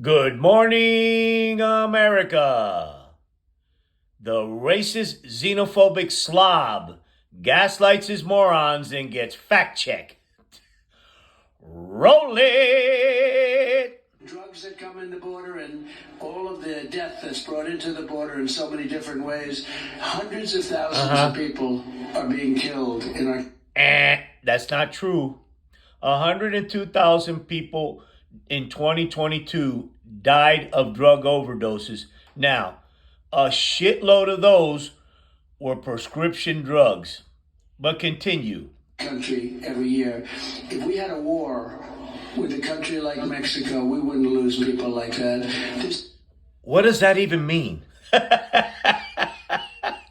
Good morning, America. The racist, xenophobic slob gaslights his morons and gets fact-checked. Roll it! Drugs that come in the border and all of the death that's brought into the border in so many different ways. Hundreds of thousands of people are being killed in our... That's not true. 102,000 people in 2022 died of drug overdoses. Now, a shitload of those were prescription drugs. But continue. Country every year. If we had a war with a country like Mexico, we wouldn't lose people like that. What does that even mean? This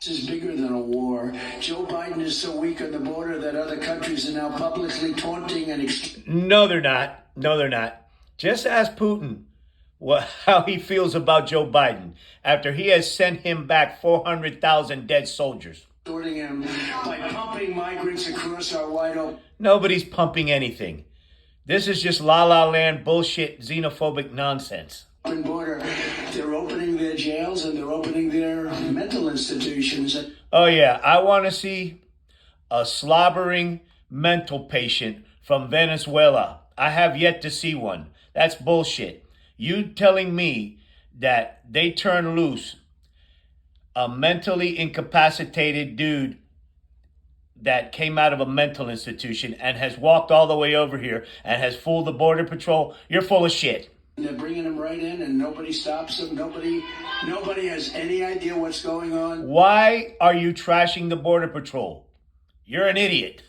is bigger than a war. Joe Biden is so weak on the border that other countries are now publicly taunting and... No, they're not. No, they're not. Just ask Putin how he feels about Joe Biden after he has sent him back 400,000 dead soldiers. Him by pumping migrants across our wide open... Nobody's pumping anything. This is just la-la land bullshit, xenophobic nonsense. Border, they're opening their jails and they're opening their mental institutions. Oh yeah, I want to see a slobbering mental patient from Venezuela. I have yet to see one. That's bullshit. You telling me that they turn loose a mentally incapacitated dude that came out of a mental institution and has walked all the way over here and has fooled the Border Patrol? You're full of shit. They're bringing them right in and nobody stops them. Nobody has any idea what's going on. Why are you trashing the Border Patrol? You're an idiot.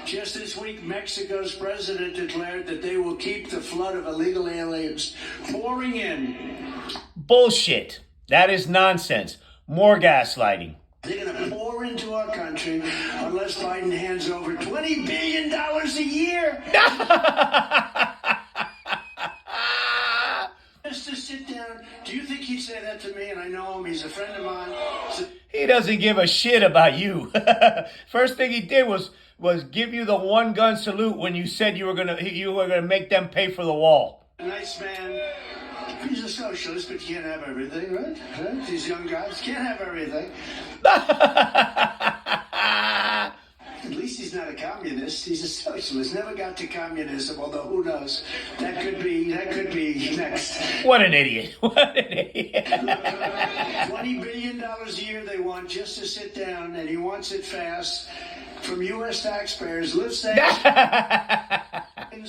Just this week, Mexico's president declared that they will keep the flood of illegal aliens pouring in. Bullshit. That is nonsense. More gaslighting. They're going to pour into our country unless Biden hands over $20 billion a year. Just to sit down. Do you think he'd say that to me? And I know him. He's a friend of mine. So he doesn't give a shit about you. First thing he did was give you the one gun salute when you said you were gonna make them pay for the wall. A nice man. He's a socialist, but you can't have everything, right? These young guys can't have everything. At least he's not a communist. He's a socialist. Never got to communism, although who knows? That could be next. What an idiot. What an idiot. $20 billion a year they want just to sit down, and he wants it fast from U.S. taxpayers. Lift sanctions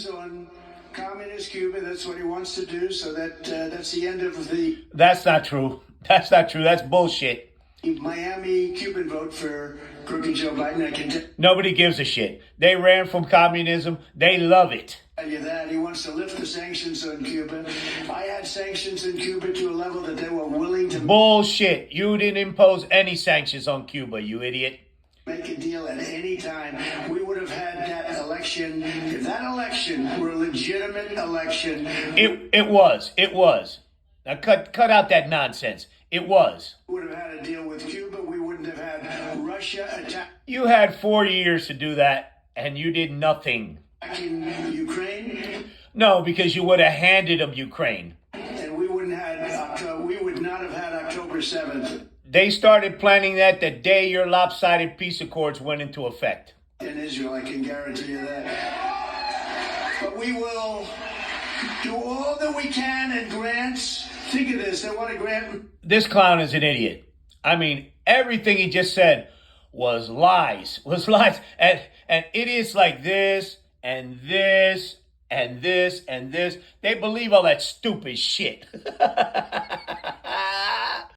on communist Cuba. That's what he wants to do, so that's the end of the... That's not true. That's not true. That's bullshit. Miami Cuban vote for crooked Joe Biden. Nobody gives a shit. They ran from communism. They love it. Tell you that. He wants to lift the sanctions on Cuba. I had sanctions in Cuba to a level that they were willing to... Bullshit. You didn't impose any sanctions on Cuba, you idiot. Make a deal at any time. We would have had that election. If that election were a legitimate election... It was. It was. Now cut out that nonsense. It was. We would have had a deal with Cuba. We wouldn't have had Russia attack... You had 4 years to do that, and you did nothing. In Ukraine? No, because you would have handed them Ukraine. And we would not have had October 7th. They started planning that the day your lopsided peace accords went into effect. In Israel, I can guarantee you that. But we will do all that we can in grants. Think of this, they want to grant... This clown is an idiot. I mean, everything he just said was lies. And idiots like this, and this, and this, and this, they believe all that stupid shit.